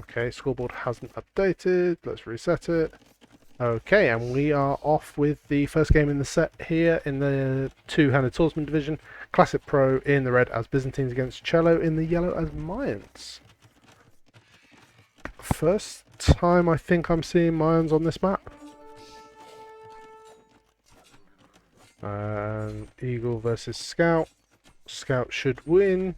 Okay, scoreboard hasn't updated. Let's reset it. Okay, and we are off with the first game in the set here in the two-handed swordsman division. Classicpro in the red as Byzantines against Chelo in the yellow as Mayans. First time I think I'm seeing Mayans on this map. And Eagle versus Scout. Scout should win,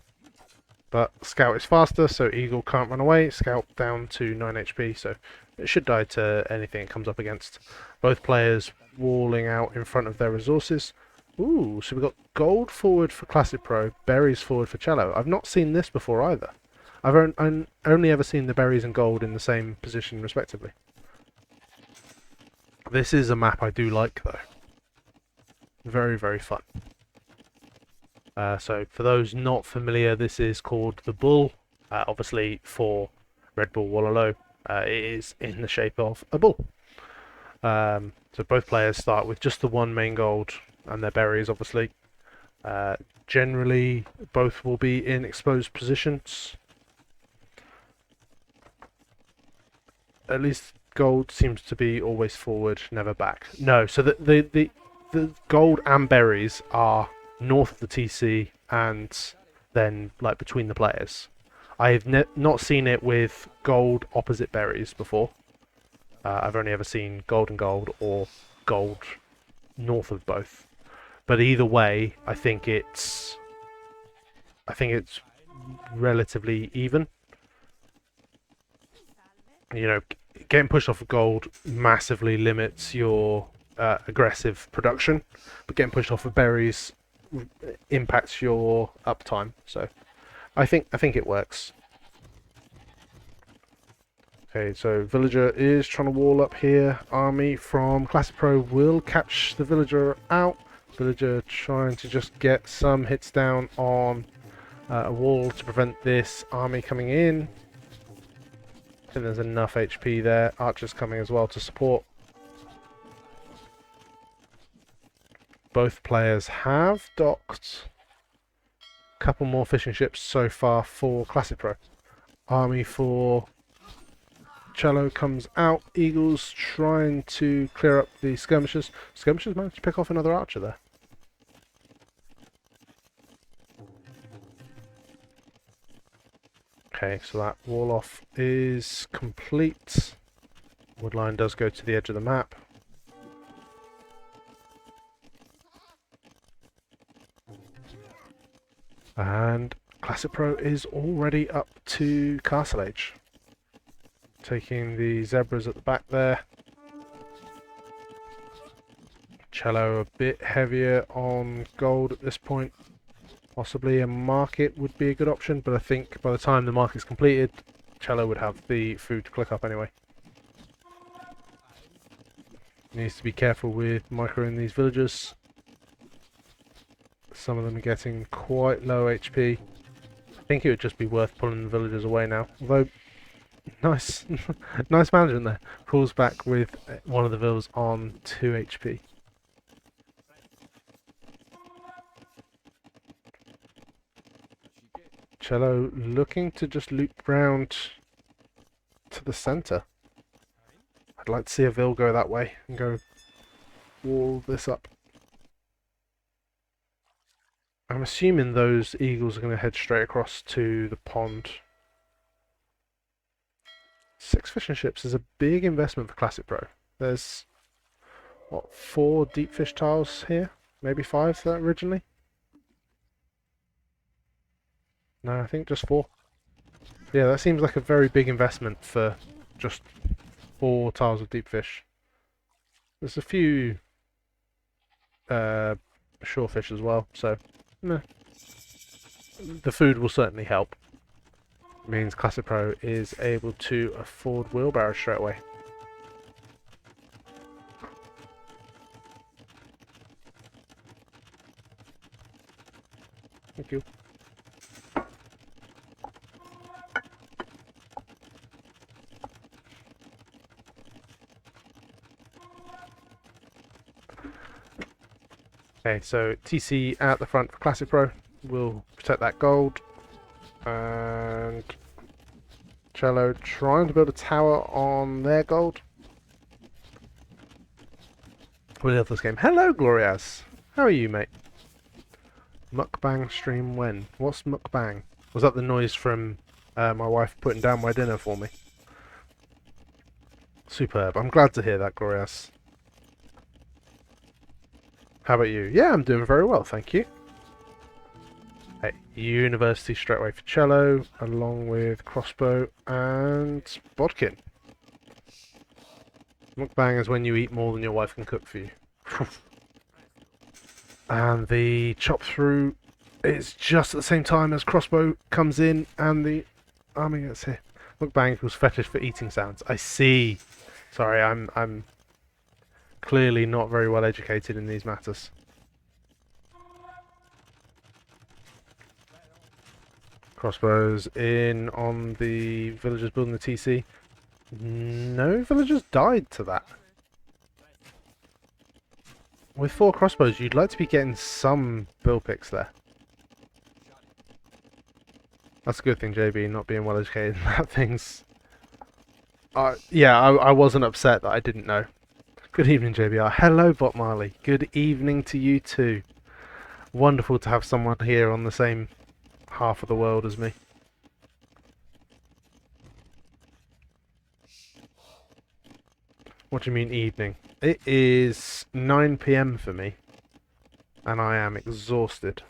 but Scout is faster, so Eagle can't run away. Scout down to 9 HP, so it should die to anything it comes up against. Both players walling out in front of their resources. Ooh, so we've got gold forward for Classicpro, berries forward for Chelo. I've not seen this before either. I've only ever seen the berries and gold in the same position respectively. This is a map I do like though. Very, very fun. So for those not familiar, this is called the Bull. Obviously for Red Bull Wallaloo, it is in the shape of a bull. So both players start with just the one main gold and their berries obviously. Generally both will be in exposed positions. At least gold seems to be always forward, never back. No, so the gold and berries are north of the TC and then like between the players. I've not seen it with gold opposite berries before. I've only ever seen gold and gold or gold north of both. But either way, I think it's relatively even. You know, getting pushed off of gold massively limits your aggressive production, but getting pushed off of berries impacts your uptime. So I think it works. Okay, so villager is trying to wall up here. Army from Classicpro will catch the villager out. Villager trying to just get some hits down on a wall to prevent this army coming in. I think there's enough HP there. Archers coming as well to support. Both players have docked. A couple more fishing ships so far for Classicpro. Army for Chelo comes out. Eagles trying to clear up the skirmishers. Skirmishers managed to pick off another archer there. Okay, so that wall off is complete. Woodline does go to the edge of the map. And Classicpro is already up to Castle Age. Taking the zebras at the back there. Chelo a bit heavier on gold at this point. Possibly a market would be a good option, but I think by the time the market's completed, Chelo would have the food to click up anyway. Needs to be careful with microing these villagers. Some of them are getting quite low HP. I think it would just be worth pulling the villagers away now. Although, nice, nice management there. Pulls back with one of the villas on 2 HP. Chelo looking to just loop round to the centre. I'd like to see a Vil go that way and go wall this up. I'm assuming those eagles are going to head straight across to the pond. 6 fishing ships is a big investment for Classicpro. There's, what, 4 deep fish tiles here? Maybe 5 originally? No, I think just 4. Yeah, that seems like a very big investment for just 4 tiles of deep fish. There's a few shore fish as well, so meh. The food will certainly help. It means Classicpro is able to afford wheelbarrows straight away. Thank you. Okay, so TC out the front for Classicpro will protect that gold, and Chelo trying to build a tower on their gold. We love this game. Hello, Glorias. How are you, mate? Mukbang stream when? What's mukbang? Was that the noise from my wife putting down my dinner for me? Superb. I'm glad to hear that, Glorias. How about you? Yeah, I'm doing very well, thank you. Hey, university straight away for Chelo, along with crossbow and bodkin. Mukbang is when you eat more than your wife can cook for you. And the chop through is just at the same time as crossbow comes in and the army gets here. Mukbang equals fetish for eating sounds. I see. Sorry, I'm clearly not very well educated in these matters. Crossbows in on the villagers building the TC. No villagers died to that. With 4 crossbows, you'd like to be getting some build picks there. That's a good thing, JB, not being well educated in that things. Yeah, I wasn't upset that I didn't know. Good evening, JBR. Hello, Bot Marley. Good evening to you too. Wonderful to have someone here on the same half of the world as me. What do you mean evening? It is 9 PM for me, and I am exhausted.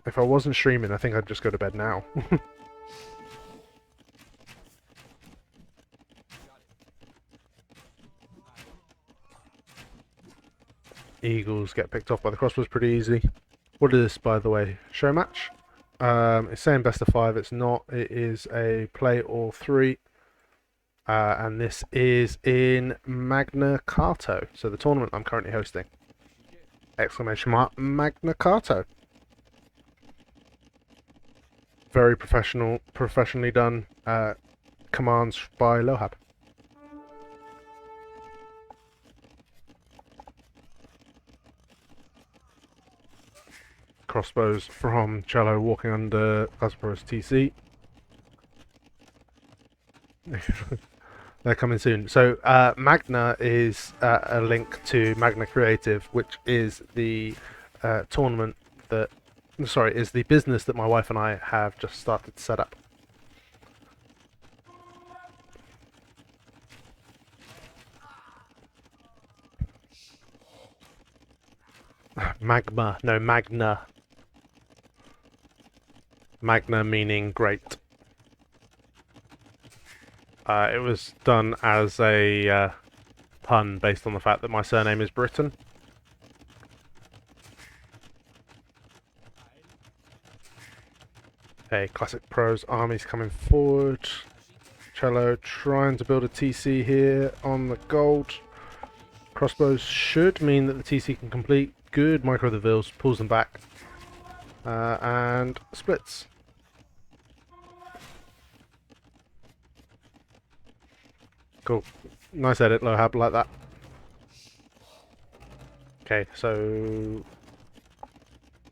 If I wasn't streaming, I think I'd just go to bed now. Eagles get picked off by the crossbows pretty easy. What is this, by the way? Show match? It's saying best of 5. It's not. It is a play all 3. And this is in Magna Carto. So the tournament I'm currently hosting. Exclamation mark, Magna Carto. Very professionally done commands by Lohab. Crossbows from Chelo walking under Classicpro's TC. They're coming soon. So Magna is a link to Magna Creative, which is the tournament that, sorry, is the business that my wife and I have just started to set up. Magma, no, Magna. Magna meaning great. It was done as a pun based on the fact that my surname is Britain. Hey, Classicpro's army's coming forward. Chelo trying to build a TC here on the gold. Crossbows should mean that the TC can complete. Good micro the vills, pulls them back, and splits. Cool. Nice edit, Lohab, like that. Okay, so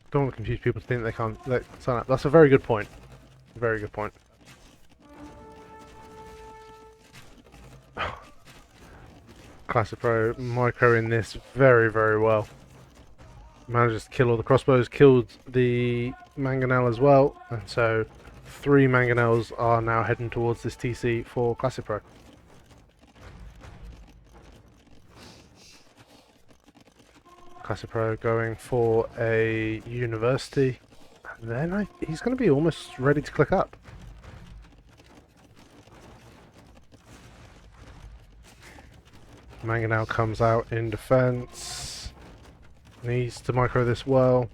don't want to confuse people to think they can't sign up. That's a very good point. Very good point. Classicpro microing this very, very well. Manages to kill all the crossbows, killed the mangonel as well, and so 3 mangonels are now heading towards this TC for Classicpro. Classicpro going for a university, and then he's going to be almost ready to click up. Mangonel comes out in defense. Needs to micro this well.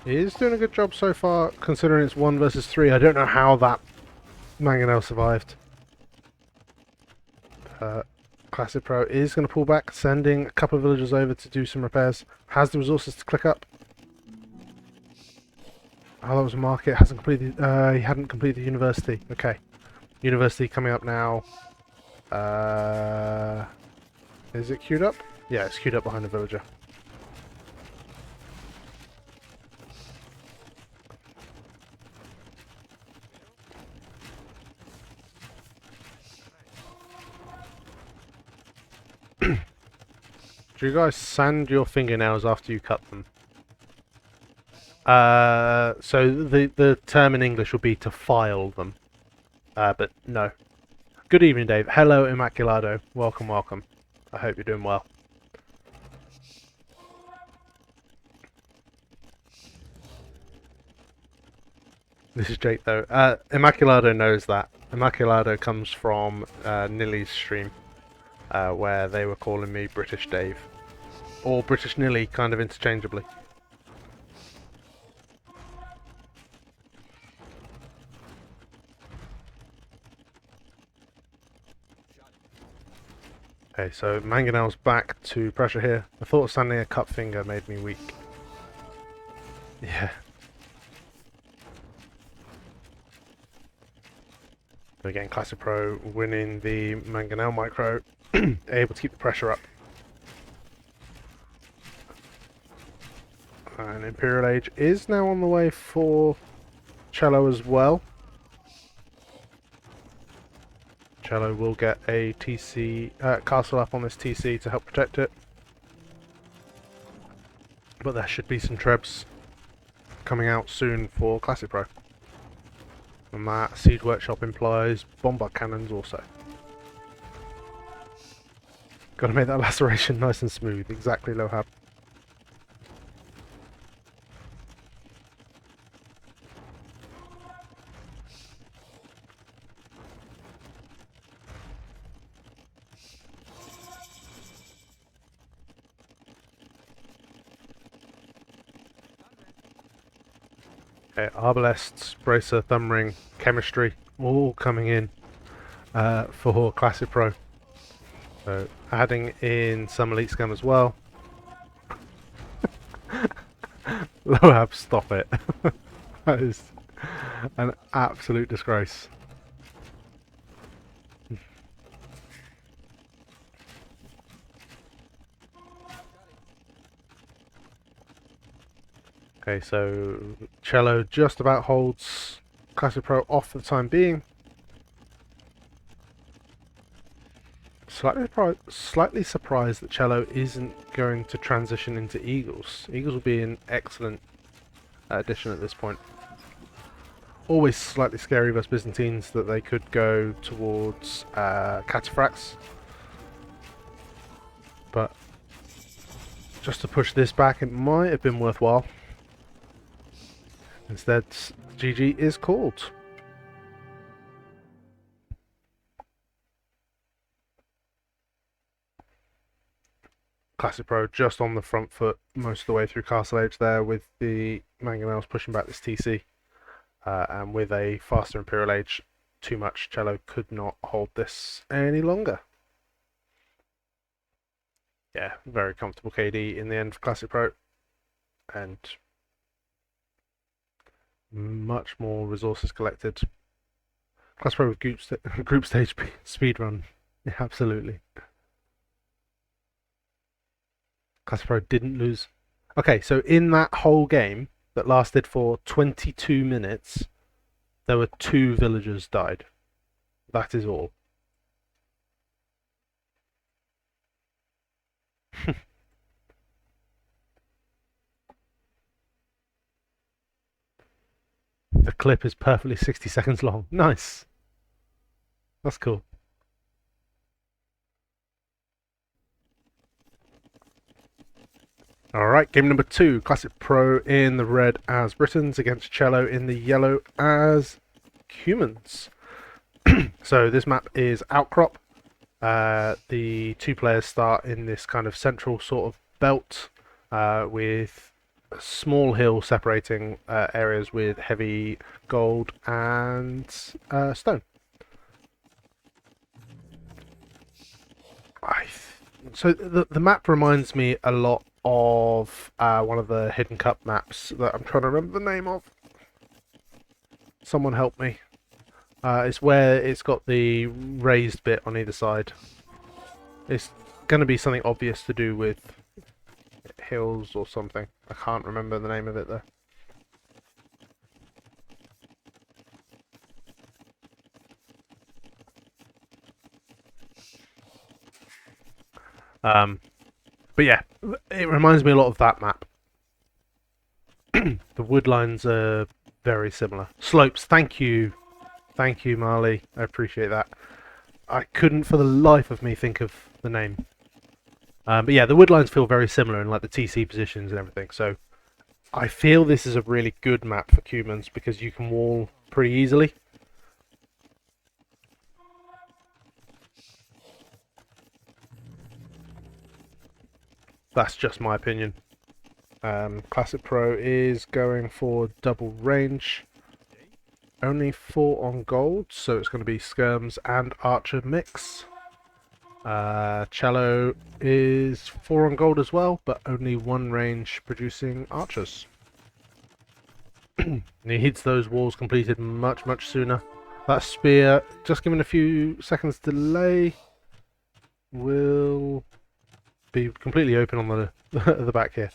He is doing a good job so far, considering it's 1 versus 3. I don't know how that Mangonel survived. Classicpro is going to pull back, sending a couple of villagers over to do some repairs. Has the resources to click up. Oh, that was a market. Hasn't completed. He hadn't completed the university. Okay, university coming up now. Is it queued up? Yeah, it's queued up behind the villager. Do you guys sand your fingernails after you cut them? So the term in English would be to file them. But no. Good evening, Dave. Hello, Immaculado. Welcome, welcome. I hope you're doing well. This is Jake, though. Immaculado knows that. Immaculado comes from Nilly's stream, where they were calling me British Dave. Or British Nilly, kind of interchangeably. Okay, so Mangonel's back to pressure here. I thought sanding a cut finger made me weak. Yeah. Again, Classicpro winning the Mangonel micro, able to keep the pressure up. And Imperial Age is now on the way for Chelo as well. Chelo will get a TC castle up on this TC to help protect it. But there should be some trebs coming out soon for Classicpro. And that Siege Workshop implies bombard cannons also. Gotta make that laceration nice and smooth, exactly Lohab. Okay, Arbalests, Bracer, Thumb Ring, Chemistry, all coming in for Classicpro. So adding in some Elite Scum as well. Lohab, stop it. That is an absolute disgrace. Okay, so Chelo just about holds Classicpro off for the time being. Slightly surprised that Chelo isn't going to transition into Eagles. Eagles will be an excellent addition at this point. Always slightly scary versus Byzantines that they could go towards Cataphracts. But just to push this back, it might have been worthwhile. Instead, GG is called. Classicpro just on the front foot most of the way through Castle Age there, with the Mangonels pushing back this TC. And with a faster Imperial Age, too much. Chelo could not hold this any longer. Yeah, very comfortable KD in the end for Classicpro. And much more resources collected. Classicpro with group stage speedrun. Yeah, absolutely. Classicpro didn't lose. Okay, so in that whole game that lasted for 22 minutes, there were 2 villagers died. That is all. The clip is perfectly 60 seconds long. Nice. That's cool. Alright, game number 2. Classicpro in the red as Britons against Chelo in the yellow as humans. So this map is Outcrop. The 2 players start in this kind of central sort of belt with a small hill separating areas with heavy gold and stone. So the map reminds me a lot of one of the Hidden Cup maps that I'm trying to remember the name of. Someone help me. It's where it's got the raised bit on either side. It's going to be something obvious to do with hills or something. I can't remember the name of it though. But yeah, it reminds me a lot of that map. The wood lines are very similar. Slopes, thank you, Marley. I appreciate that. I couldn't for the life of me think of the name. But yeah, the wood lines feel very similar in like the TC positions and everything. So I feel this is a really good map for humans because you can wall pretty easily. That's just my opinion. Classicpro is going for double range. Only 4 on gold, so it's going to be skirms and archer mix. Chelo is 4 on gold as well, but only 1 range producing archers. He needs those walls completed much sooner. That spear, just given a few seconds delay, will be completely open on the the back here.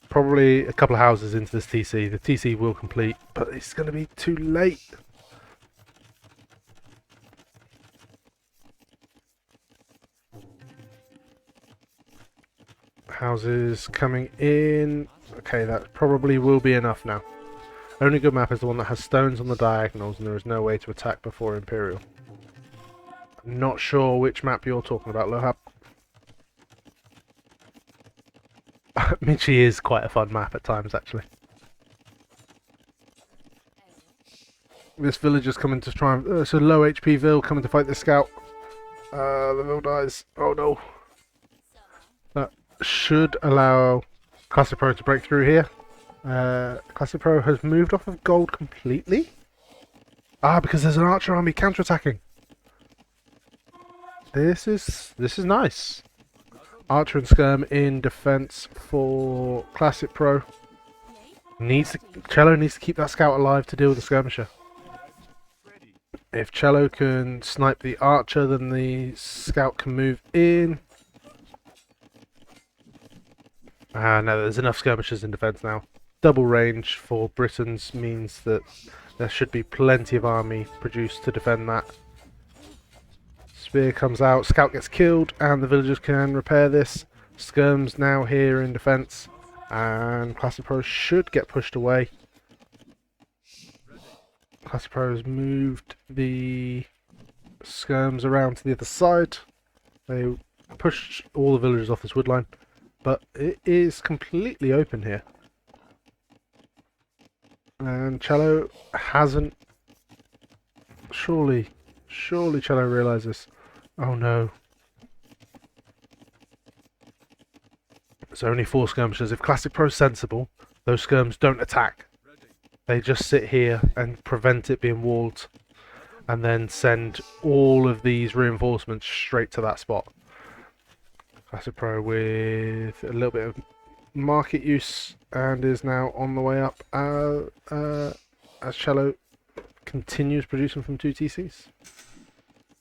Probably a couple of houses into this TC. The TC will complete, but it's going to be too late. Houses coming in. Okay, that probably will be enough now. Only good map is the one that has stones on the diagonals and there is no way to attack before Imperial. I'm not sure which map you're talking about, Lohab. Michi is quite a fun map at times, actually. This villager's coming to try and... it's a low HP Vil coming to fight the scout. The Vil dies. Oh no. That should allow Classicpro to break through here. Classicpro has moved off of gold completely. Because there's an archer army counterattacking. This is nice. Archer and skirm in defense for Classicpro. Chelo needs to keep that scout alive to deal with the skirmisher. If Chelo can snipe the archer, then the scout can move in. No, there's enough skirmishers in defense now. Double range for Britons means that there should be plenty of army produced to defend that. Spear comes out, scout gets killed, and the villagers can repair this. Skirm's now here in defense, and Classicpro should get pushed away. Classicpro has moved the skirms around to the other side. They pushed all the villagers off this wood line, but it is completely open here. And Chelo hasn't... Surely Chelo realises. Oh no. There's only 4 skirmishers. If Classicpro's sensible, those skirms don't attack. They just sit here and prevent it being walled, and then send all of these reinforcements straight to that spot. Classicpro with a little bit of market use and is now on the way up as Chelo continues producing from 2 TCs,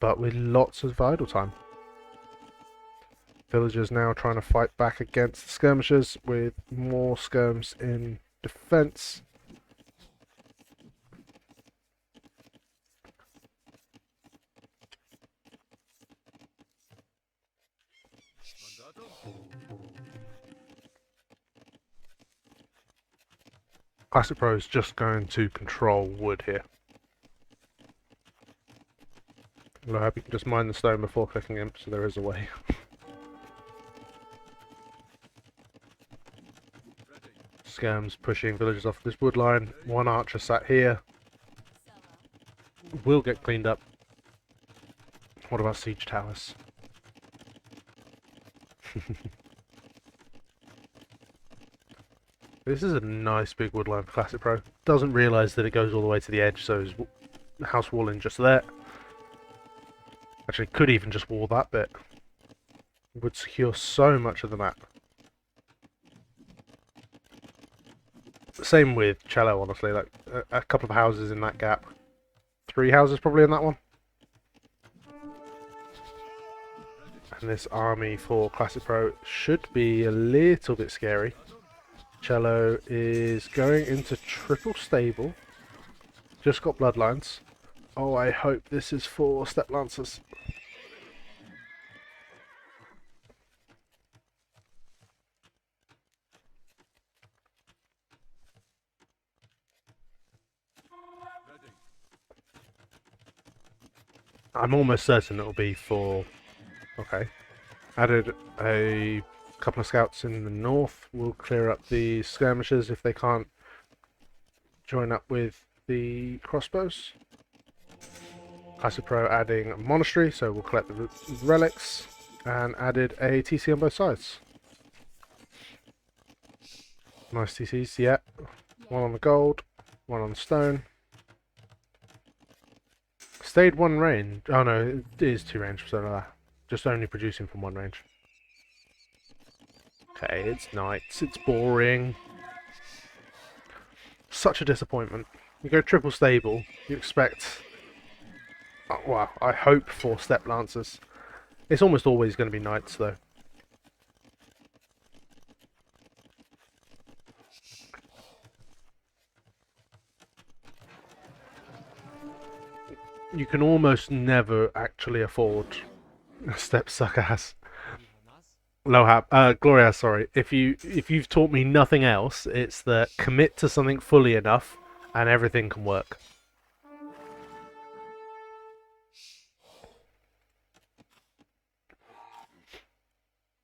but with lots of idle time. Villagers now trying to fight back against the skirmishers with more skirms in defense. Classicpro is just going to control wood here. I hope you can just mine the stone before clicking him, so there is a way. Skirms pushing villagers off this wood line. 1 archer sat here. Will get cleaned up. What about siege towers? This is a nice big wood line for Classicpro. Doesn't realise that it goes all the way to the edge, so his house walling just there. Actually, could even just wall that bit. Would secure so much of the map. Same with Chelo, honestly. Like a couple of houses in that gap. 3 houses probably in that one. And this army for Classicpro should be a little bit scary. Chelo is going into triple stable. Just got bloodlines. Oh, I hope this is for Step Lancers. I'm almost certain it'll be for... Okay. Added a couple of scouts in the north. We'll clear up the skirmishers if they can't join up with the crossbows. Classicpro adding a monastery, so we'll collect the relics. And added a TC on both sides. Nice TCs, yeah. One on the gold, one on the stone. Stayed 1 range. Oh no, it is 2 range, so just only producing from 1 range. Okay, it's nights, it's boring. Such a disappointment. You go triple stable, you expect... Oh, well, I hope for Step Lancers. It's almost always going to be knights though. You can almost never actually afford a Step Suckers. Gloria, sorry. If you've taught me nothing else, it's that commit to something fully enough and everything can work.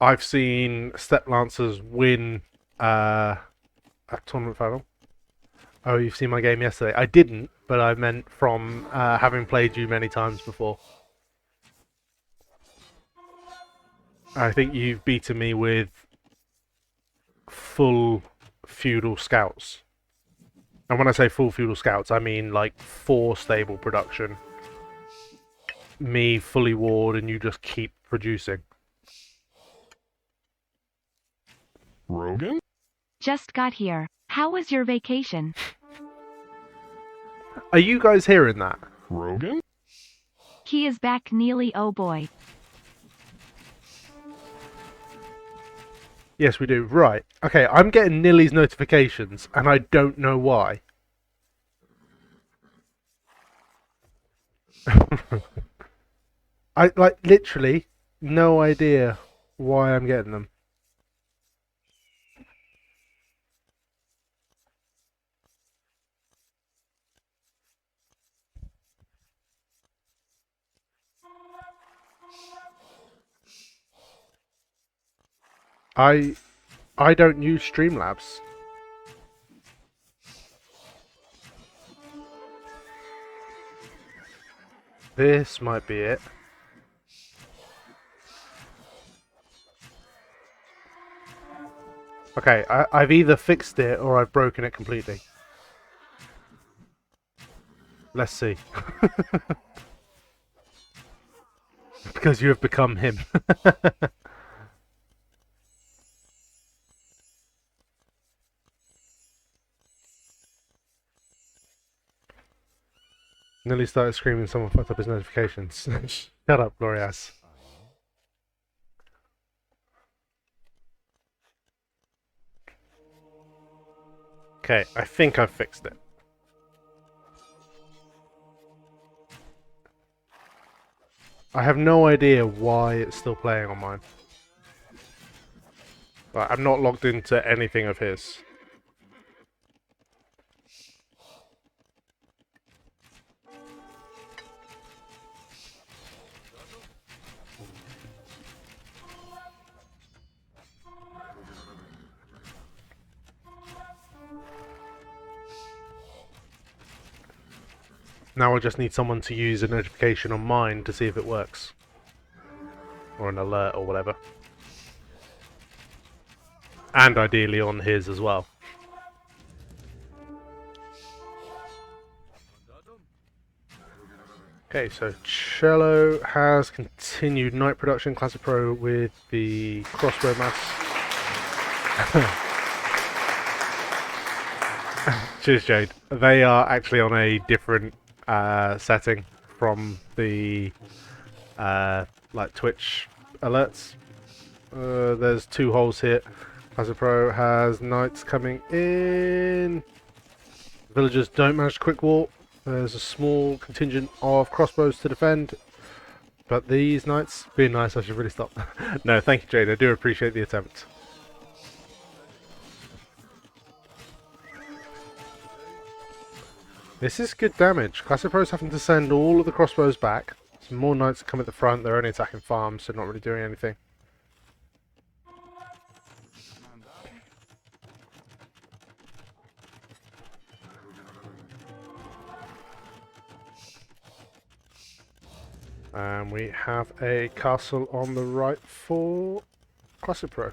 I've seen Step Lancers win a tournament final. Oh, you've seen my game yesterday. I didn't, but I meant from having played you many times before. I think you've beaten me with full feudal scouts. And when I say full feudal scouts, I mean like 4 stable production. Me fully ward and you just keep producing. Rogan? Just got here. How was your vacation? Are you guys hearing that? Rogan? He is back, Neely, oh boy. Yes, we do. Right. Okay, I'm getting Nilly's notifications, and I don't know why. I, like, literally no idea why I'm getting them. I don't use Streamlabs. This might be it. Okay, I've either fixed it or I've broken it completely. Let's see. Because you have become him. Nearly started screaming someone fucked up his notifications. Shut up, Glorias. Okay, I think I've fixed it. I have no idea why it's still playing on mine. But I'm not logged into anything of his. Now I just need someone to use a notification on mine to see if it works. Or an alert or whatever. And ideally on his as well. Okay, so Chelo has continued night production, Classicpro with the crossbow mass. Cheers, Jade. They are actually on a different setting from the like Twitch alerts. There's 2 holes here. Classicpro has knights coming in. Villagers don't manage to quick walk. There's a small contingent of crossbows to defend. But these knights, being nice, I should really stop. No, thank you, Jade. I do appreciate the attempt. This is good damage. Classicpro's having to send all of the crossbows back. Some more knights come at the front. They're only attacking farms, so not really doing anything. And we have a castle on the right for Classicpro.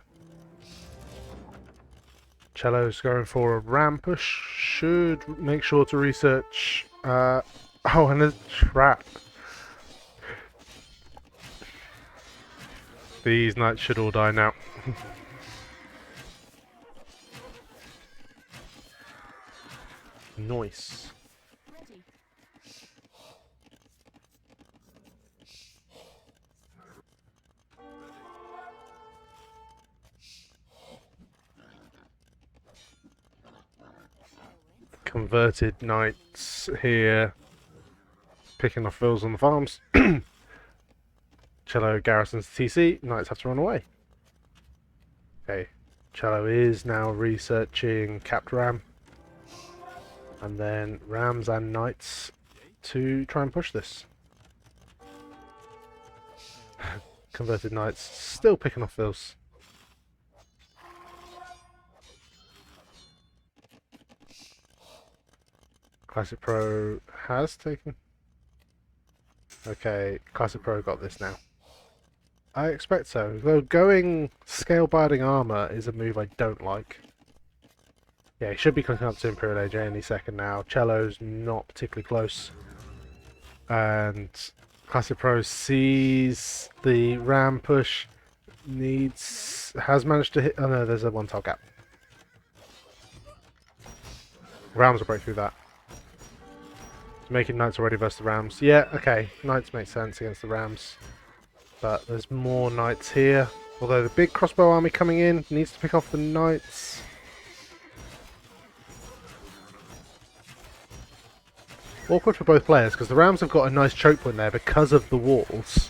Chelo's going for a ram push. Should make sure to research. Oh, and a trap. These knights should all die now. Nice. Converted knights here, picking off vills on the farms. Chelo garrisons TC, knights have to run away. Okay, Chelo is now researching capped ram, and then rams and knights to try and push this. Converted knights still picking off vills. Classicpro has taken. Okay, Classicpro got this now. I expect so. Though going scale binding armor is a move I don't like. Yeah, he should be clicking up to Imperial Age any second now. Chelo's not particularly close. And Classicpro sees the ram push. Has managed to hit. Oh no, there's a 1-tile gap. Rams will break through that. Making knights already versus the rams. Yeah, okay. Knights make sense against the rams. But there's more knights here. Although the big crossbow army coming in needs to pick off the knights. Awkward for both players because the rams have got a nice choke point there because of the walls.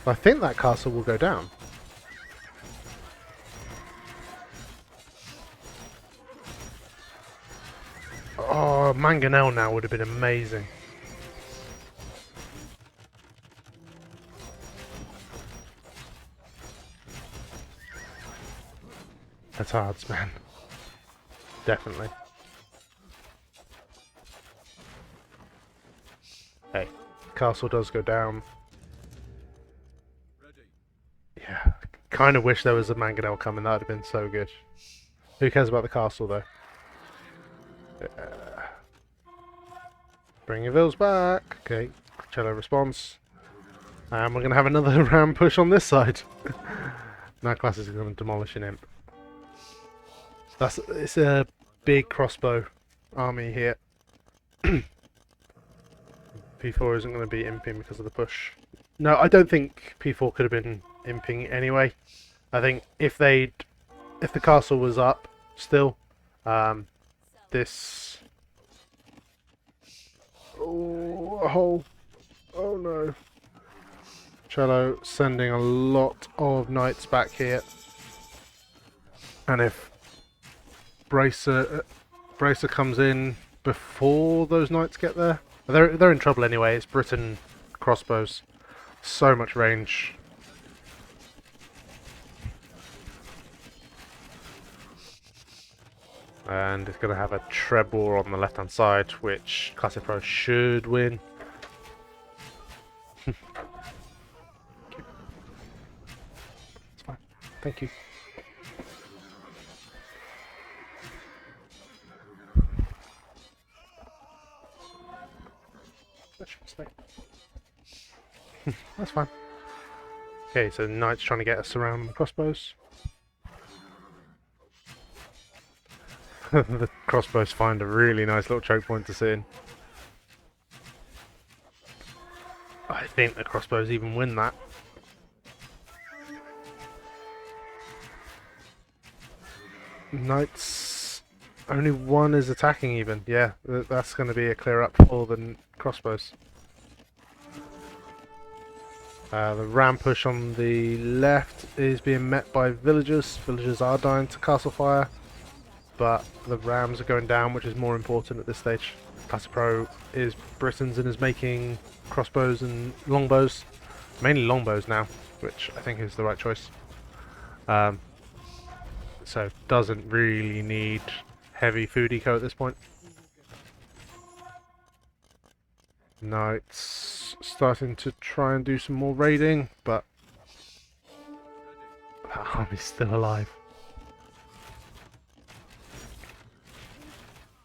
But I think that castle will go down. Oh, Mangonel now would have been amazing. That's hard, man. Definitely. Hey, castle does go down. Yeah, kind of wish there was a Mangonel coming. That would have been so good. Who cares about the castle though? Bring your vills back. Okay, Chelo responds. And we're going to have another ram push on this side. Now Classic is going to demolish an imp. It's a big crossbow army here. P4 isn't going to be imping because of the push. No, I don't think P4 could have been imping anyway. I think if the castle was up still, this. Oh, a hole. Oh no. Chelo sending a lot of knights back here. And if Bracer comes in before those knights get there, they're in trouble anyway. It's Britain crossbows. So much range. And it's going to have a treble on the left hand side, which Classicpro should win. It's fine. Thank you. That should stay. That's fine. Okay, so the knight's trying to get us around the crossbows. The crossbows find a really nice little choke point to sit in. I think the crossbows even win that. Knights, only one is attacking even. Yeah, that's going to be a clear up for the crossbows. The ram push on the left is being met by villagers. Villagers are dying to castle fire, but the rams are going down, which is more important at this stage. Classicpro is Britons and is making crossbows and longbows, mainly longbows now, which I think is the right choice. So doesn't really need heavy food eco at this point. Knights starting to try and do some more raiding, but that army's still alive.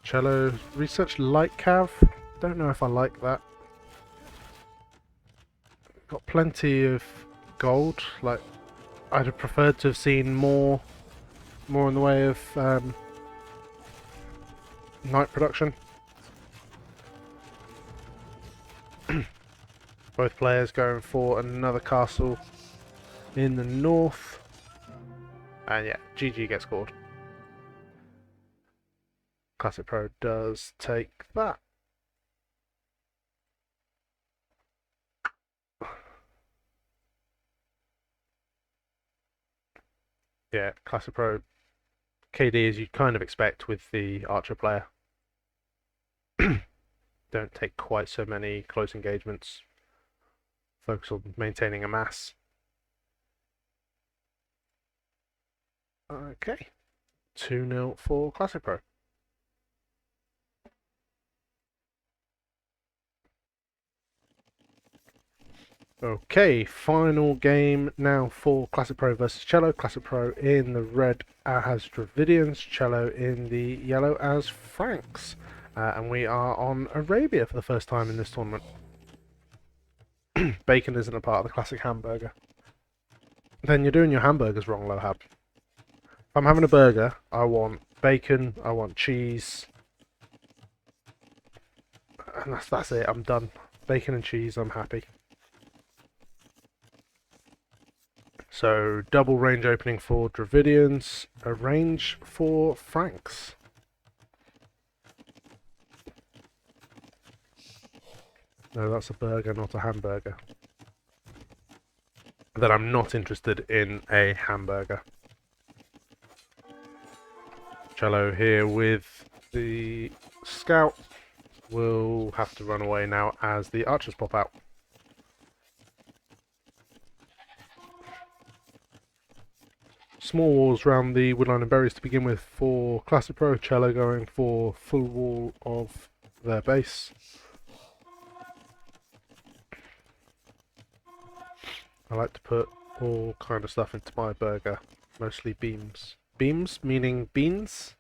Chelo research light cav. Don't know if I like that. Got plenty of gold. Like, I'd have preferred to have seen more in the way of night production. Both players going for another castle in the north. And yeah, GG gets scored. Classicpro does take that. Yeah, Classicpro KD as you'd kind of expect with the archer player. Don't take quite so many close engagements. Focus on maintaining a mass. Okay. 2-0 for Classicpro. Okay, final game now for Classicpro versus Chelo. Classicpro in the red as Dravidians, Chelo in the yellow as Franks. And we are on Arabia for the first time in this tournament. Bacon isn't a part of the classic hamburger. Then you're doing your hamburgers wrong, Lohab. If I'm having a burger, I want bacon, I want cheese. And that's it, I'm done. Bacon and cheese, I'm happy. So, double range opening for Dravidians, a range for Franks. No, that's a burger, not a hamburger. Then I'm not interested in a hamburger. Chelo here with the scout will have to run away now as the archers pop out. Small walls around the woodline and berries to begin with for Classicpro. Chelo going for full wall of their base. I like to put all kind of stuff into my burger, mostly beams. Beams meaning beans?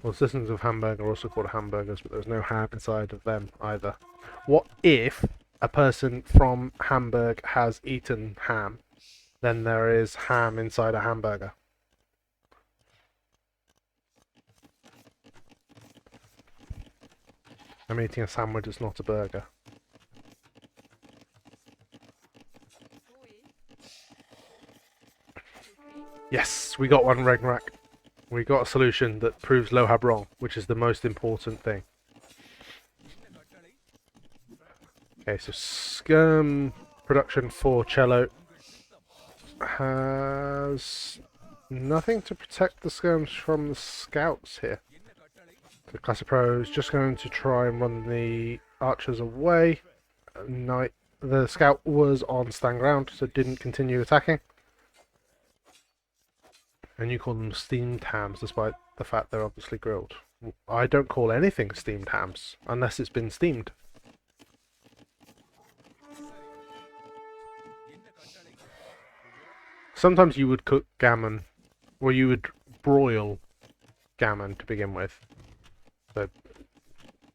Well, systems of hamburger are also called hamburgers, but there's no ham inside of them either. What if a person from Hamburg has eaten ham? Then there is ham inside a hamburger. I'm eating a sandwich, it's not a burger. Yes, we got one, Ragnarok. We got a solution that proves Lohab wrong, which is the most important thing. Okay, so skirm production for Chelo has nothing to protect the skirms from the scouts here. The Classicpro is just going to try and run the archers away. The scout was on stand ground, so didn't continue attacking. And you call them steamed hams, despite the fact they're obviously grilled. I don't call anything steamed hams, unless it's been steamed. Sometimes you would cook gammon, or you would broil gammon to begin with. So,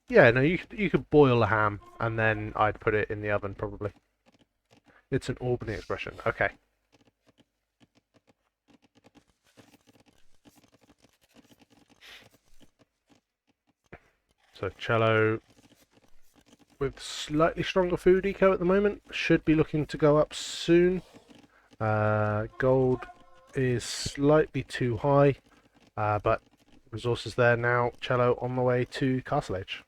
yeah, no, you could boil a ham, and then I'd put it in the oven, probably. It's an Albany expression. Okay. So Chelo with slightly stronger food eco at the moment should be looking to go up soon. Gold is slightly too high, but resources there now. Chelo on the way to Castle Age.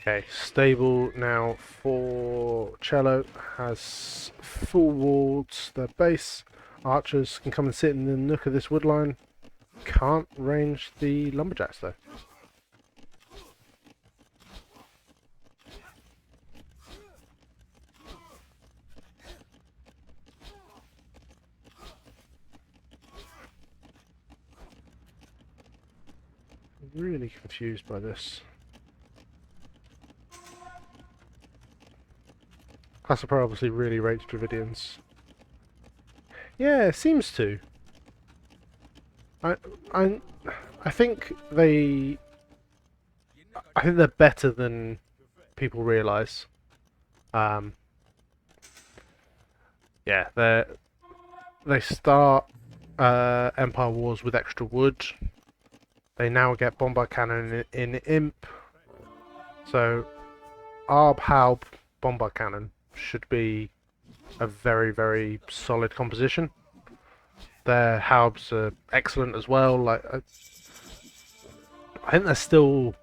Okay, stable now for Chelo, has full wards their base. Archers can come and sit in the nook of this wood line. Can't range the lumberjacks though. Really confused by this. Classicpro obviously really rates Dravidians. Yeah, it seems to. I think they're better than people realise. Yeah, they start Empire Wars with extra wood. They now get bombard cannon in Imp. So Arb Halb bombard cannon should be a very, very solid composition. Their Halbs are excellent as well. Like I think they're still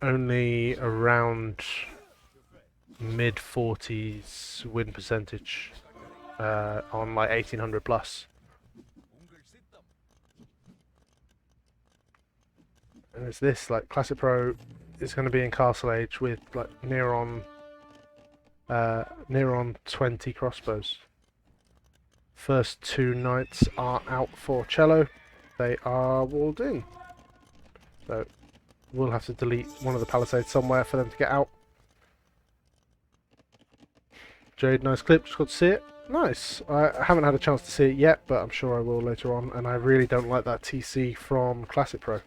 only around mid 40s win percentage on like 1800 plus. And it's this, like, Classicpro is going to be in Castle Age with like near on 20 crossbows. First two knights are out for Chelo. They are walled in. So we'll have to delete one of the palisades somewhere for them to get out. Jade, nice clip, just got to see it. Nice. I haven't had a chance to see it yet, but I'm sure I will later on. And I really don't like that TC from Classicpro.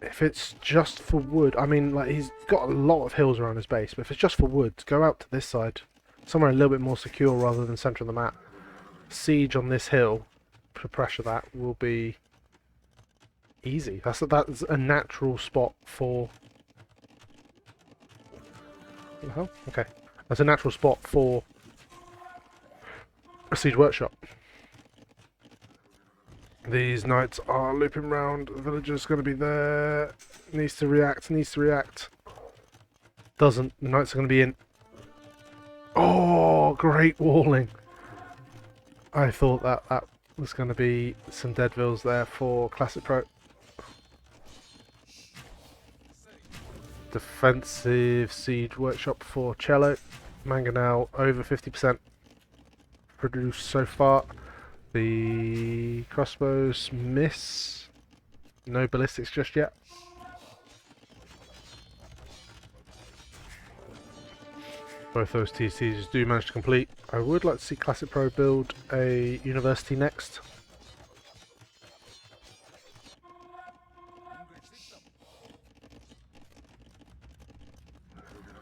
If it's just for wood, I mean, like, he's got a lot of hills around his base, but if it's just for wood, go out to this side. Somewhere a little bit more secure rather than centre of the map. Siege on this hill, to pressure that, will be easy. That's a natural spot for... What the hell? Okay. That's a natural spot for a siege workshop. These knights are looping round. The villager's going to be there. Needs to react, needs to react. Doesn't. The knights are going to be in. Oh, great walling. I thought that was going to be some deadvilles there for Classicpro. Defensive siege workshop for Chelo. Mangonel over 50% produced so far. The crossbows miss. No ballistics just yet. Both those TCs do manage to complete. I would like to see Classicpro build a university next.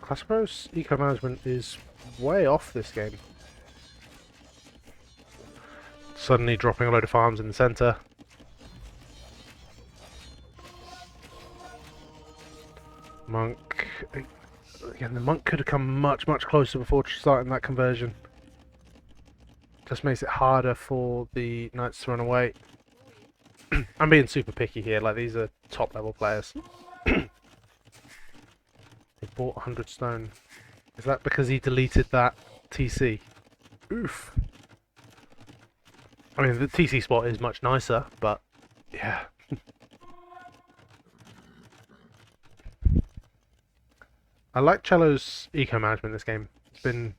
Classicpro's eco management is way off this game. Suddenly dropping a load of farms in the centre. Monk. Again, the monk could have come much, much closer before starting that conversion. Just makes it harder for the knights to run away. I'm being super picky here, like these are top level players. He bought 100 stone. Is that because he deleted that TC? Oof. I mean, the TC spot is much nicer, but yeah. I like Chelo's eco management in this game. It's been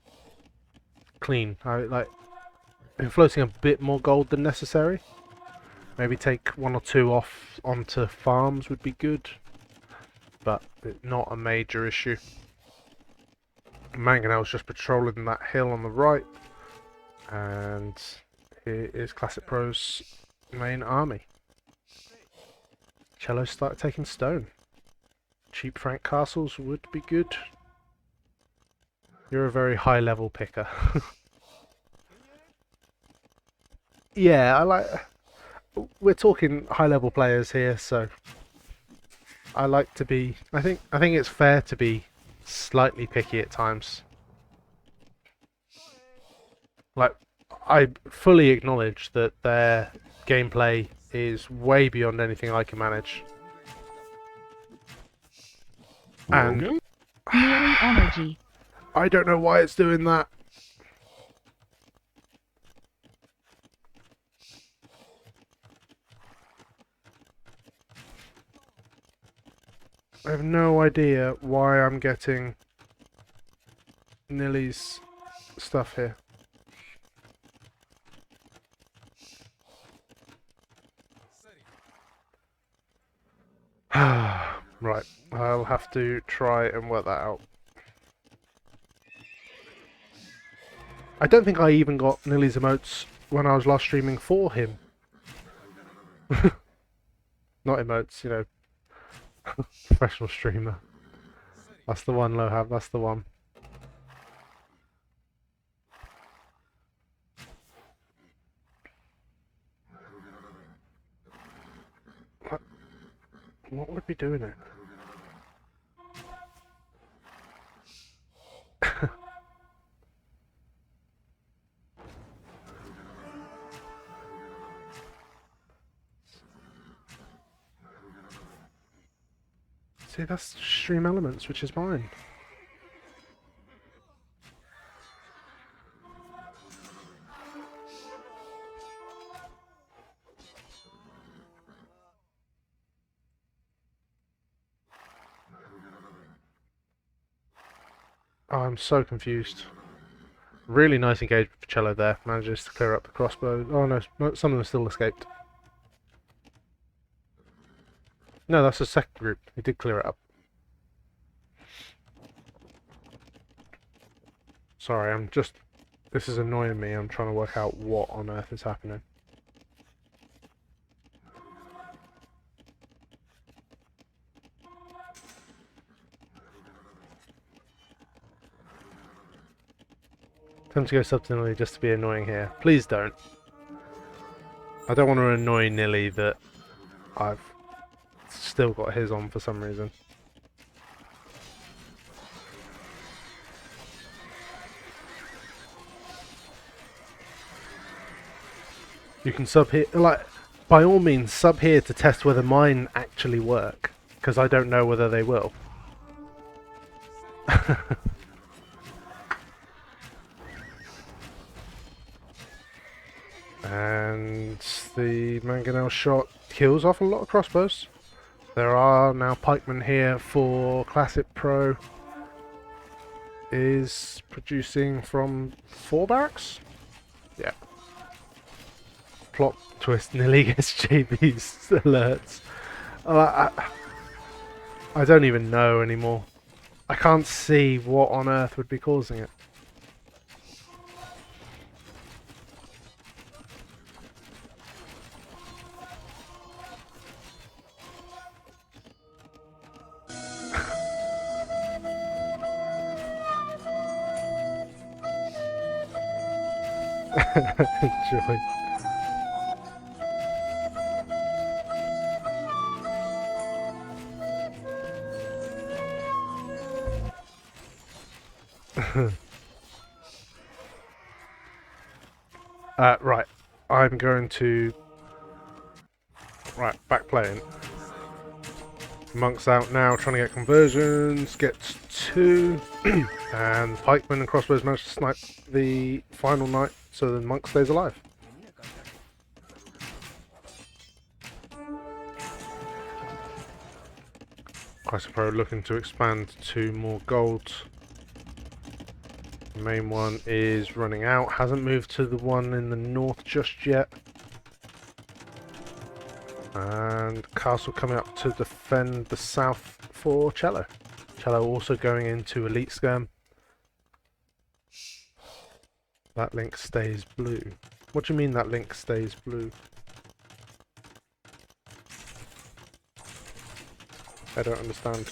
clean. Been floating a bit more gold than necessary. Maybe take one or two off onto farms would be good. but it's not a major issue. Mangonel's just patrolling that hill on the right, and here is Classicpro's main army. Chelo started taking stone. Cheap Frank castles would be good. You're a very high level picker. Yeah, I like. We're talking high level players here, so I like to be. I think it's fair to be slightly picky at times. Like, I fully acknowledge that their gameplay is way beyond anything I can manage. And Rogan? Nearly energy. I don't know why it's doing that. I have no idea why I'm getting Nilly's stuff here. Right, I'll have to try and work that out. I don't think I even got Nilly's emotes when I was last streaming for him. Not emotes, you know. Professional streamer. That's the one, Lohab, that's the one. What would be doing it? See, that's Stream Elements, which is mine. Oh, I'm so confused. Really nice engagement for Chelo there. Manages to clear up the crossbow. Oh no, some of them still escaped. No, that's the second group. He did clear it up. Sorry, I'm just... This is annoying me. I'm trying to work out what on earth is happening. Time to go sub to Nilly just to be annoying here. Please don't. I don't want to annoy Nilly that I've still got his on for some reason. You can sub here, like, by all means, sub here to test whether mine actually work, because I don't know whether they will. And the mangonel shot kills off a lot of crossbows. There are now pikemen here for Classicpro. Is producing from 4 barracks? Yeah. Plot twist, Nilly gets JB's alerts. I don't even know anymore. I can't see what on earth would be causing it. Joy. Right, I'm going to... Right, back playing. Monk's out now, trying to get conversions, gets 2, and pikemen and crossbows managed to snipe the final knight, so the monk stays alive. Classicpro looking to expand to more gold. The main one is running out, hasn't moved to the one in the north just yet. And castle coming up to defend the south for Chelo. Chelo also going into elite skirm. That link stays blue. What do you mean that link stays blue? I don't understand.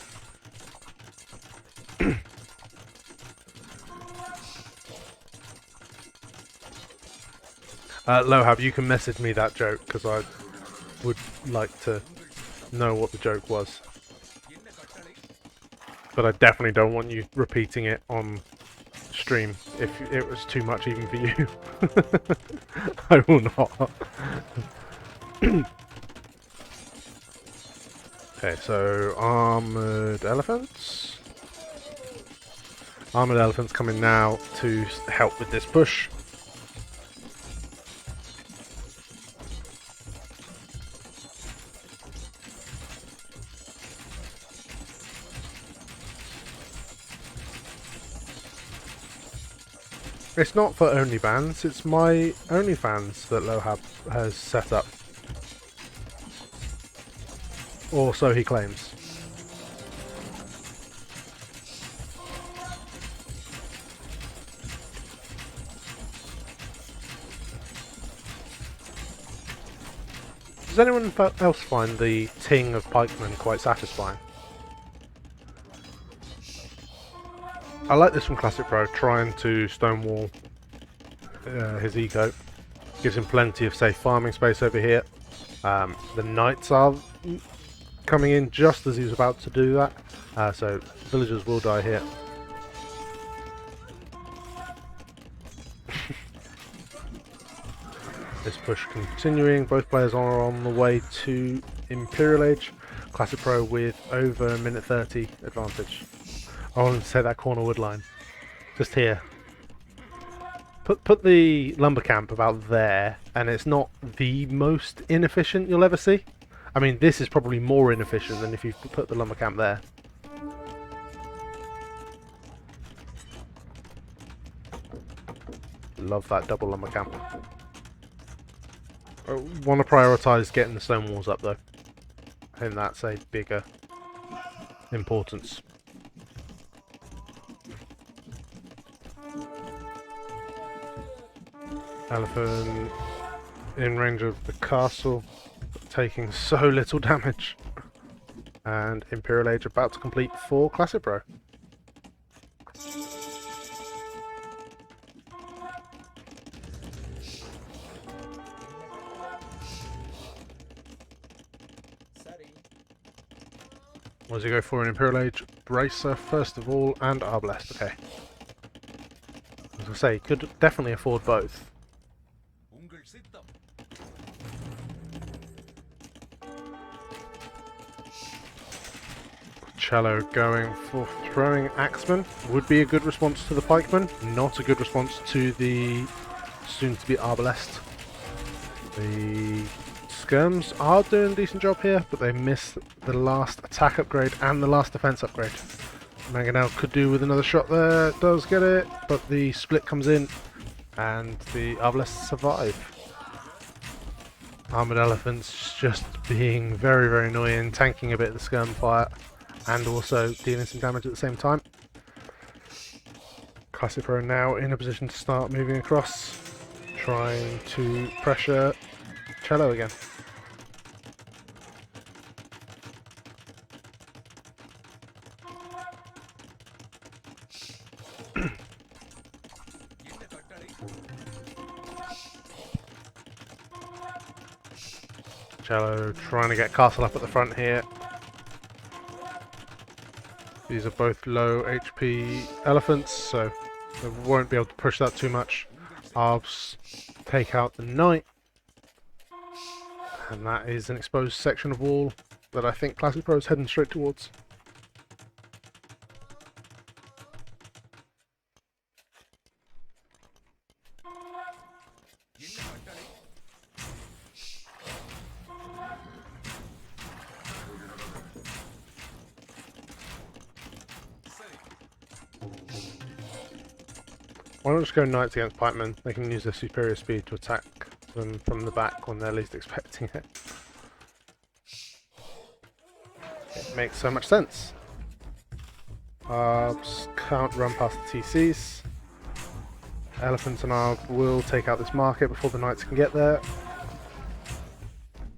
Lohab, you can message me that joke because I would like to know what the joke was. But I definitely don't want you repeating it on stream if it was too much even for you. I will not. Okay, so armoured elephants. Armoured elephants coming now to help with this push. It's not for OnlyFans, it's my OnlyFans that Lohab has set up. Or so he claims. Does anyone else find the ting of pikemen quite satisfying? I like this from Classicpro, trying to stonewall his eco. Gives him plenty of safe farming space over here. The knights are coming in just as he's about to do that, so villagers will die here. This push continuing, both players are on the way to Imperial Age. Classicpro with over a minute 30 advantage. I wanted to say that corner wood line. Just here. Put the lumber camp about there, and it's not the most inefficient you'll ever see. I mean, this is probably more inefficient than if you put the lumber camp there. Love that double lumber camp. I want to prioritise getting the stone walls up though. I think that's a bigger importance. Elephant in range of the castle, taking so little damage. And Imperial Age about to complete for Classicpro. What does he go for in Imperial Age? Bracer first of all, and Arbalest. Okay. As I say, could definitely afford both. Chelo going for throwing axemen. Would be a good response to the pikemen, not a good response to the soon-to-be Arbalest. The skirms are doing a decent job here, but they miss the last attack upgrade and the last defense upgrade. Mangonel could do with another shot there, does get it, but the split comes in and the Arbalests survive. Armoured elephants just being very, very annoying, tanking a bit of the skirm fire and also dealing some damage at the same time. Classicpro now in a position to start moving across, trying to pressure Chelo again. Chelo trying to get castle up at the front here. These are both low HP elephants, so they won't be able to push that too much. Arbs take out the knight. And that is an exposed section of wall that I think Classicpro is heading straight towards. Why not just go knights against pikemen? They can use their superior speed to attack them from the back when they're least expecting it. makes so much sense. Can't run past the TCs. Elephants and Arb will take out this market before the Knights can get there.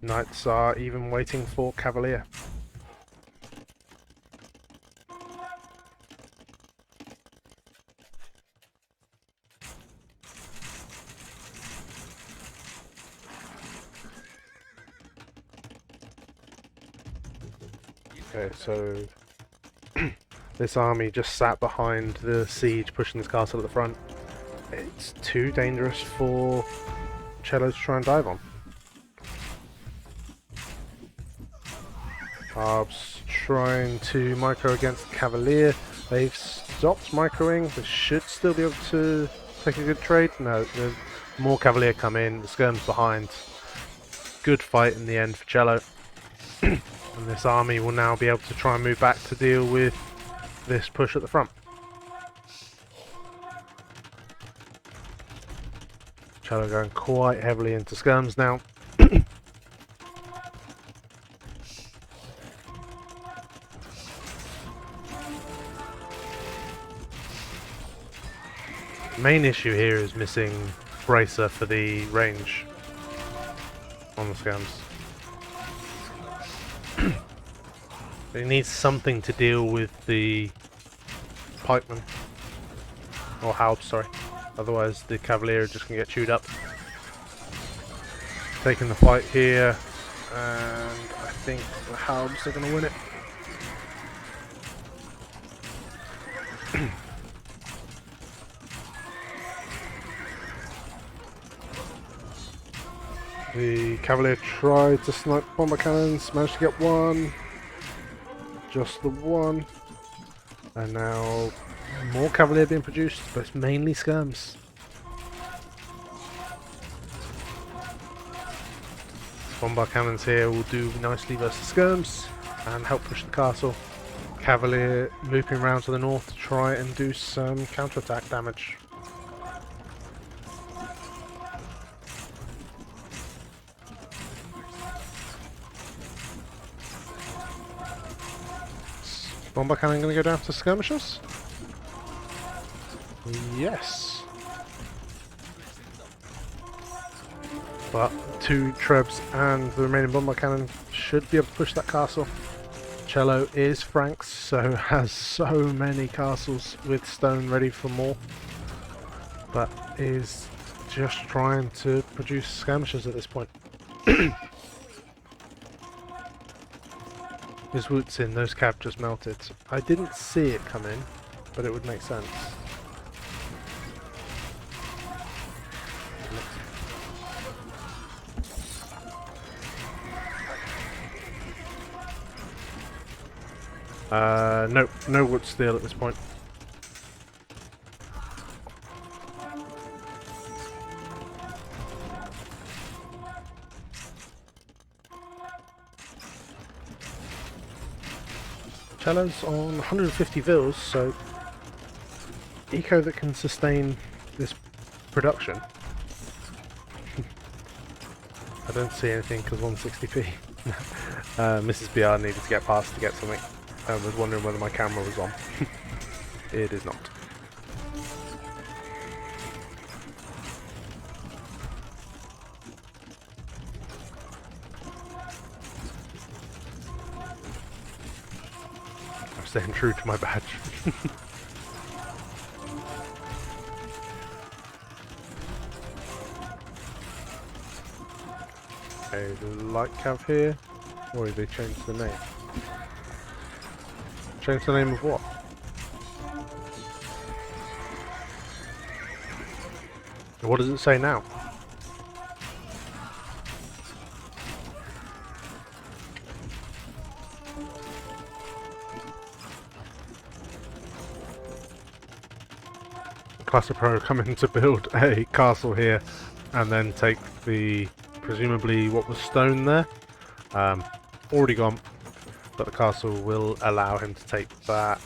Knights are even waiting for Cavalier. Okay, so this army just sat behind the siege, pushing this castle at the front. It's too dangerous for Chelo to try and dive on. Arb's trying to micro against Cavalier. They've stopped microing. They should still be able to take a good trade. No, the more Cavalier come in, the skirm's behind. Good fight in the end for Chelo. And this army will now be able to try and move back to deal with this push at the front. Chelo going quite heavily into skirms now. Main issue here is missing bracer for the range on the skirms. It needs something to deal with the pikemen, or Halbs, sorry. Otherwise the Cavalier are just going to get chewed up. Taking the fight here, and I think the Halbs are going to win it. The Cavalier tried to snipe bomber cannons, managed to get one. Just the one. And now more Cavalier being produced, but it's mainly skirms. Bomber cannons here will do nicely versus skirms and help push the castle. Cavalier looping around to the north to try and do some counterattack damage. Bomber cannon going to go down to skirmishers? Yes. But two trebs and the remaining bomber cannon should be able to push that castle. Chelo is Franks, so has so many castles with stone ready for more. But is just trying to produce skirmishers at this point. His Woot's in, those cab just melted. I didn't see it come in, but it would make sense. Nope, no wood steel at this point. Chelo's on 150 vils, so eco that can sustain this production. I don't see anything because 160p. Mrs. BR needed to get past to get something. I was wondering whether my camera was on. It is not. I'm staying true to my badge. Okay, the light cav here. Or did they change the name? Change the name of what? What does it say now? Classicpro coming to build a castle here and then take the presumably what was stone there. Already gone, but the castle will allow him to take that.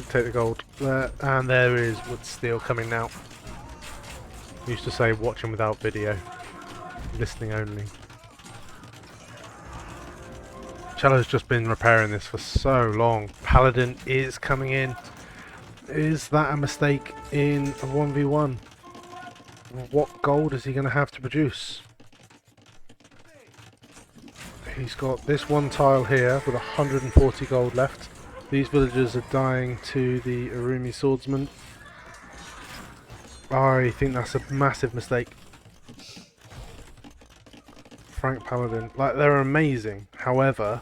Take the gold there, and there is wood steel coming now. Used to say watching without video, listening only. Chelo's just been repairing this for so long. Paladin is coming in. Is that a mistake in a 1v1? What gold is he going to have to produce? He's got this one tile here with 140 gold left. These villagers are dying to the Arumi swordsman. I think that's a massive mistake. Frank Paladin, like, they're amazing. However,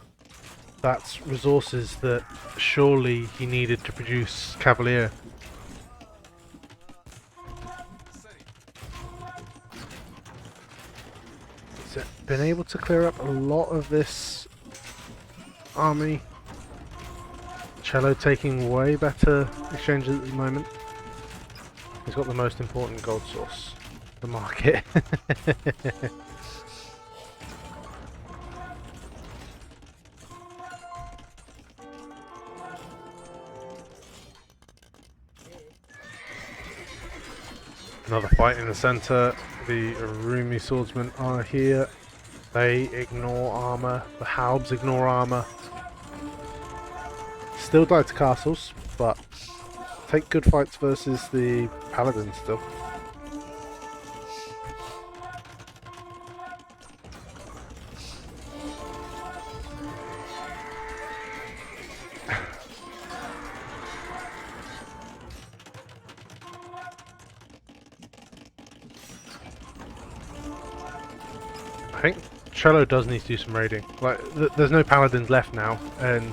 that's resources that surely he needed to produce Cavalier. He's been able to clear up a lot of this army. Chelo taking way better exchanges at the moment. He's got the most important gold source, the market. Another fight in the centre. The Arumi swordsmen are here. They ignore armour. The Halbs ignore armour. Still die to castles, but take good fights versus the Paladins still. I think Chelo does need to do some raiding. Like, there's no Paladins left now, and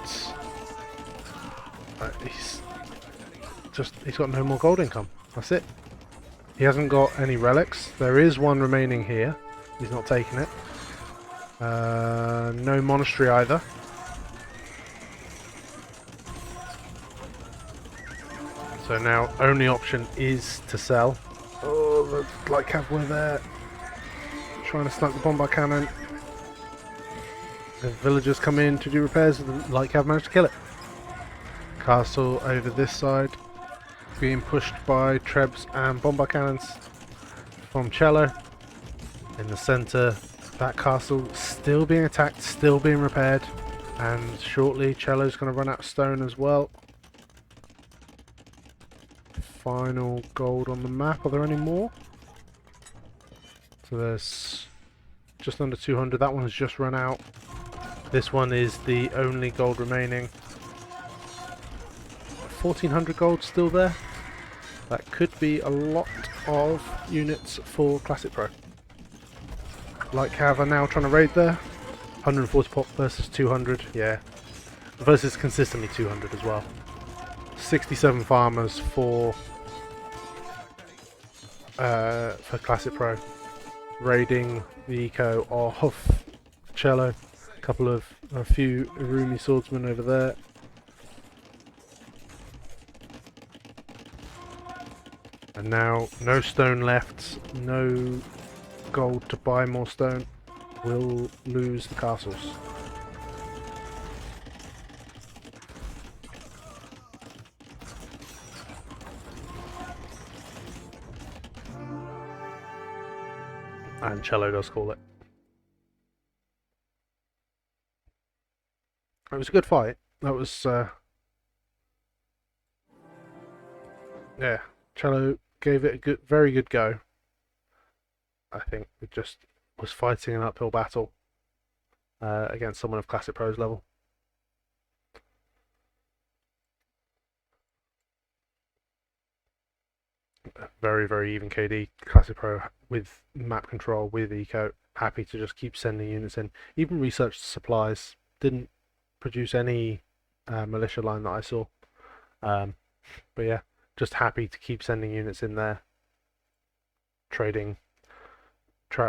he's got no more gold income. That's it. He hasn't got any relics. There is one remaining here. He's not taking it. No monastery either. So now only option is to sell. Oh, the light cav were there. Trying to snipe the bombard cannon. The villagers come in to do repairs and the light cav managed to kill it. Castle over this side being pushed by trebs and bombard cannons from Chelo. In the centre, that castle still being attacked, still being repaired, and shortly Chelo's going to run out of stone as well. Final gold on the map. Are there any more? So there's just under 200. That one has just run out. This one is the only gold remaining. 1400 gold still there. That could be a lot of units for Classicpro. Like Cav are now trying to raid there. 140 pop versus 200. Yeah. Versus consistently 200 as well. 67 farmers for Classicpro. Raiding the eco of Chelo. A few Arumi swordsmen over there. And now no stone left, no gold to buy more stone. We'll lose the castles. And Chelo does call it. It was a good fight. That was, yeah, Chelo gave it a good, very good go. I think it just was fighting an uphill battle against someone of Classicpro's level. Very, very even KD. Classicpro with map control, with eco, happy to just keep sending units in. Even researched supplies, didn't produce any militia line that I saw. But yeah, just happy to keep sending units in there. Trading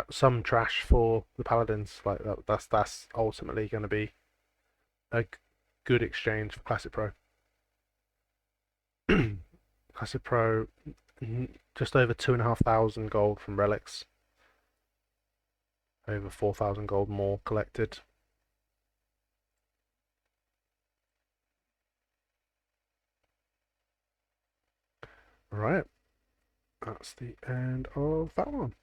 some trash for the Paladins. Like that's ultimately going to be a good exchange for Classicpro. Classicpro just over 2,500 gold from relics. Over 4,000 gold more collected. Right, that's the end of that one.